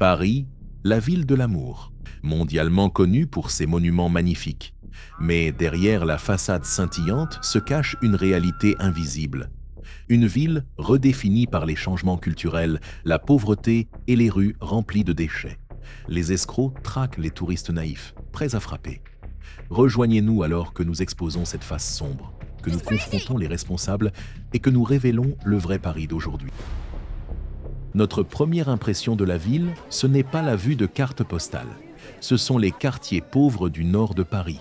Paris, la ville de l'amour, mondialement connue pour ses monuments magnifiques. Mais derrière la façade scintillante se cache une réalité invisible. Une ville redéfinie par les changements culturels, la pauvreté et les rues remplies de déchets. Les escrocs traquent les touristes naïfs, prêts à frapper. Rejoignez-nous alors que nous exposons cette face sombre, que nous confrontons les responsables et que nous révélons le vrai Paris d'aujourd'hui. Notre première impression de la ville, ce n'est pas la vue de carte postale. Ce sont les quartiers pauvres du nord de Paris.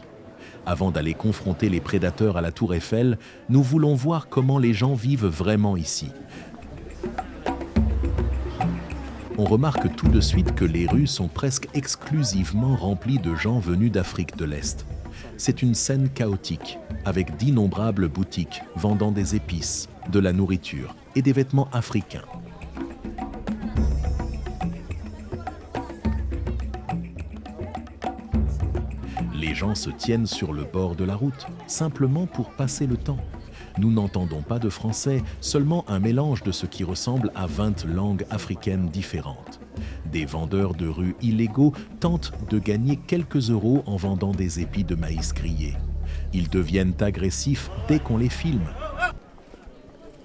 Avant d'aller confronter les prédateurs à la Tour Eiffel, nous voulons voir comment les gens vivent vraiment ici. On remarque tout de suite que les rues sont presque exclusivement remplies de gens venus d'Afrique de l'Est. C'est une scène chaotique, avec d'innombrables boutiques vendant des épices, de la nourriture et des vêtements africains. Les gens se tiennent sur le bord de la route, simplement pour passer le temps. Nous n'entendons pas de français, seulement un mélange de ce qui ressemble à 20 langues africaines différentes. Des vendeurs de rue illégaux tentent de gagner quelques euros en vendant des épis de maïs grillés. Ils deviennent agressifs dès qu'on les filme,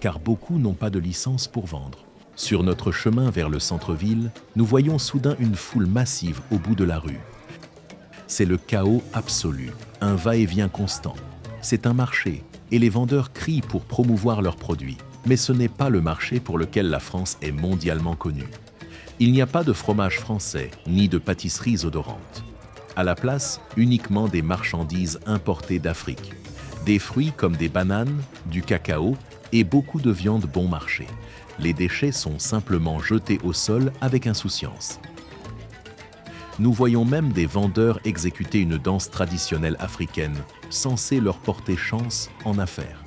car beaucoup n'ont pas de licence pour vendre. Sur notre chemin vers le centre-ville, nous voyons soudain une foule massive au bout de la rue. C'est le chaos absolu, un va-et-vient constant. C'est un marché, et les vendeurs crient pour promouvoir leurs produits. Mais ce n'est pas le marché pour lequel la France est mondialement connue. Il n'y a pas de fromage français, ni de pâtisseries odorantes. À la place, uniquement des marchandises importées d'Afrique. Des fruits comme des bananes, du cacao et beaucoup de viande bon marché. Les déchets sont simplement jetés au sol avec insouciance. Nous voyons même des vendeurs exécuter une danse traditionnelle africaine, censée leur porter chance en affaires.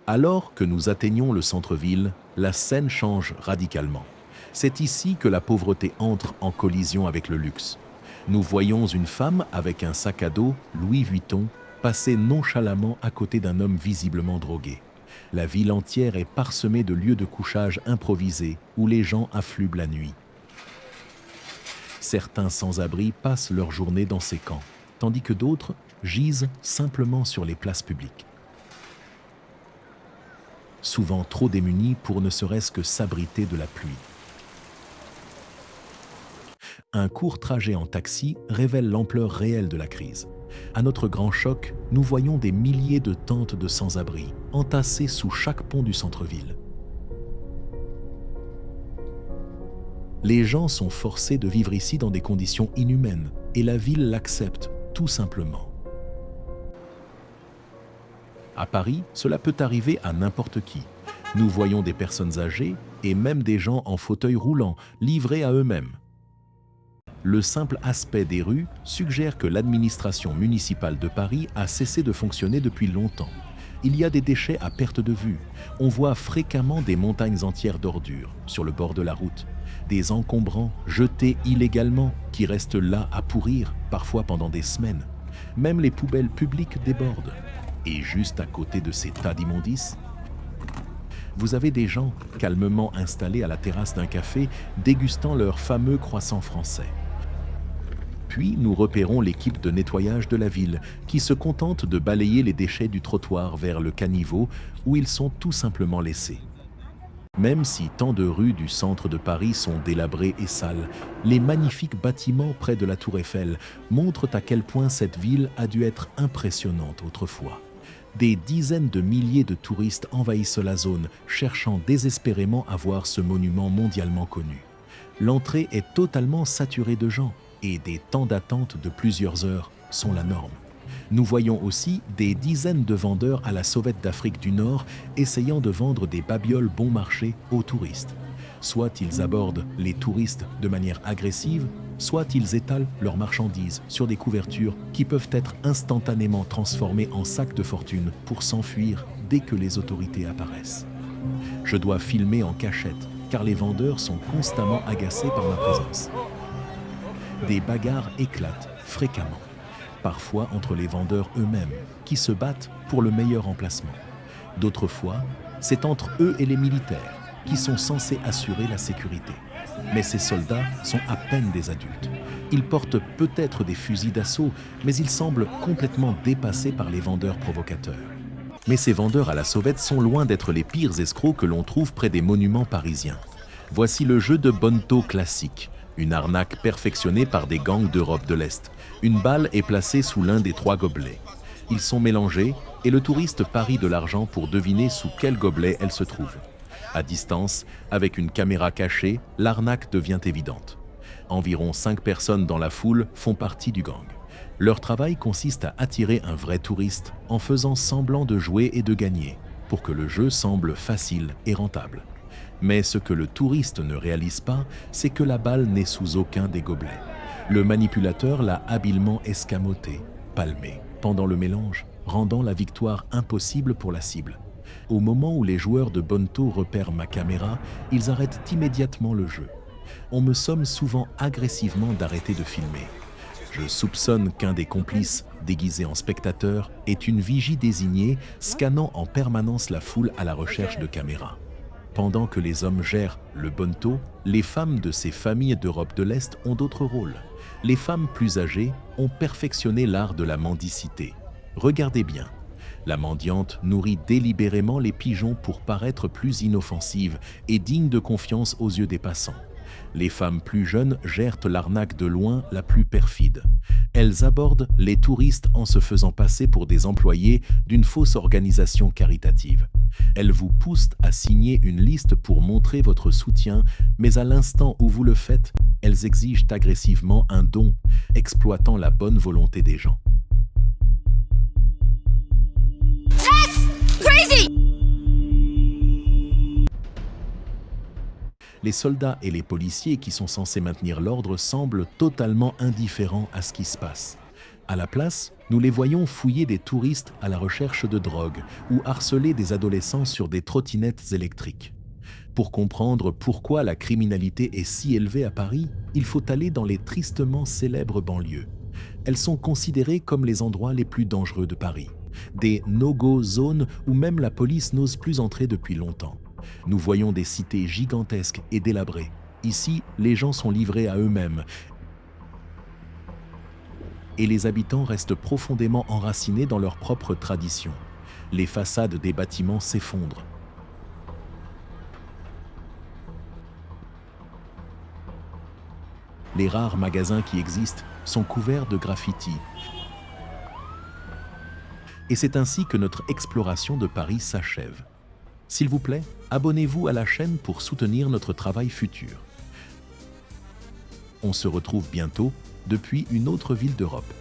Alors que nous atteignons le centre-ville, la scène change radicalement. C'est ici que la pauvreté entre en collision avec le luxe. Nous voyons une femme avec un sac à dos Louis Vuitton passer nonchalamment à côté d'un homme visiblement drogué. La ville entière est parsemée de lieux de couchage improvisés où les gens affluent la nuit. Certains sans-abri passent leur journée dans ces camps, tandis que d'autres gisent simplement sur les places publiques. Souvent trop démunis pour ne serait-ce que s'abriter de la pluie. Un court trajet en taxi révèle l'ampleur réelle de la crise. À notre grand choc, nous voyons des milliers de tentes de sans-abri entassées sous chaque pont du centre-ville. Les gens sont forcés de vivre ici dans des conditions inhumaines et la ville l'accepte tout simplement. À Paris, cela peut arriver à n'importe qui. Nous voyons des personnes âgées et même des gens en fauteuil roulant livrés à eux-mêmes. Le simple aspect des rues suggère que l'administration municipale de Paris a cessé de fonctionner depuis longtemps. Il y a des déchets à perte de vue. On voit fréquemment des montagnes entières d'ordures sur le bord de la route. Des encombrants jetés illégalement qui restent là à pourrir, parfois pendant des semaines. Même les poubelles publiques débordent. Et juste à côté de ces tas d'immondices, vous avez des gens calmement installés à la terrasse d'un café, dégustant leur fameux croissant français. Puis nous repérons l'équipe de nettoyage de la ville, qui se contente de balayer les déchets du trottoir vers le caniveau, où ils sont tout simplement laissés. Même si tant de rues du centre de Paris sont délabrées et sales, les magnifiques bâtiments près de la Tour Eiffel montrent à quel point cette ville a dû être impressionnante autrefois. Des dizaines de milliers de touristes envahissent la zone, cherchant désespérément à voir ce monument mondialement connu. L'entrée est totalement saturée de gens et des temps d'attente de plusieurs heures sont la norme. Nous voyons aussi des dizaines de vendeurs à la sauvette d'Afrique du Nord essayant de vendre des babioles bon marché aux touristes. Soit ils abordent les touristes de manière agressive, soit ils étalent leurs marchandises sur des couvertures qui peuvent être instantanément transformées en sacs de fortune pour s'enfuir dès que les autorités apparaissent. Je dois filmer en cachette car les vendeurs sont constamment agacés par ma présence. Des bagarres éclatent fréquemment, parfois entre les vendeurs eux-mêmes, qui se battent pour le meilleur emplacement. D'autres fois, c'est entre eux et les militaires, qui sont censés assurer la sécurité. Mais ces soldats sont à peine des adultes. Ils portent peut-être des fusils d'assaut, mais ils semblent complètement dépassés par les vendeurs provocateurs. Mais ces vendeurs à la sauvette sont loin d'être les pires escrocs que l'on trouve près des monuments parisiens. Voici le jeu de Bonneteau classique, une arnaque perfectionnée par des gangs d'Europe de l'Est. Une balle est placée sous l'un des 3 gobelets. Ils sont mélangés et le touriste parie de l'argent pour deviner sous quel gobelet elle se trouve. À distance, avec une caméra cachée, l'arnaque devient évidente. Environ 5 personnes dans la foule font partie du gang. Leur travail consiste à attirer un vrai touriste en faisant semblant de jouer et de gagner, pour que le jeu semble facile et rentable. Mais ce que le touriste ne réalise pas, c'est que la balle n'est sous aucun des gobelets. Le manipulateur l'a habilement escamotée, palmée, pendant le mélange, rendant la victoire impossible pour la cible. Au moment où les joueurs de Bonneteau repèrent ma caméra, ils arrêtent immédiatement le jeu. On me somme souvent agressivement d'arrêter de filmer. Je soupçonne qu'un des complices, déguisé en spectateur, est une vigie désignée, scannant en permanence la foule à la recherche de caméras. Pendant que les hommes gèrent le Bonneteau, les femmes de ces familles d'Europe de l'Est ont d'autres rôles. Les femmes plus âgées ont perfectionné l'art de la mendicité. Regardez bien. La mendiante nourrit délibérément les pigeons pour paraître plus inoffensive et digne de confiance aux yeux des passants. Les femmes plus jeunes gèrent l'arnaque de loin la plus perfide. Elles abordent les touristes en se faisant passer pour des employés d'une fausse organisation caritative. Elles vous poussent à signer une liste pour montrer votre soutien, mais à l'instant où vous le faites, elles exigent agressivement un don, exploitant la bonne volonté des gens. Les soldats et les policiers qui sont censés maintenir l'ordre semblent totalement indifférents à ce qui se passe. À la place, nous les voyons fouiller des touristes à la recherche de drogue ou harceler des adolescents sur des trottinettes électriques. Pour comprendre pourquoi la criminalité est si élevée à Paris, il faut aller dans les tristement célèbres banlieues. Elles sont considérées comme les endroits les plus dangereux de Paris, des no-go zones où même la police n'ose plus entrer depuis longtemps. Nous voyons des cités gigantesques et délabrées. Ici, les gens sont livrés à eux-mêmes et les habitants restent profondément enracinés dans leurs propres traditions. Les façades des bâtiments s'effondrent. Les rares magasins qui existent sont couverts de graffitis. Et c'est ainsi que notre exploration de Paris s'achève. S'il vous plaît, abonnez-vous à la chaîne pour soutenir notre travail futur. On se retrouve bientôt depuis une autre ville d'Europe.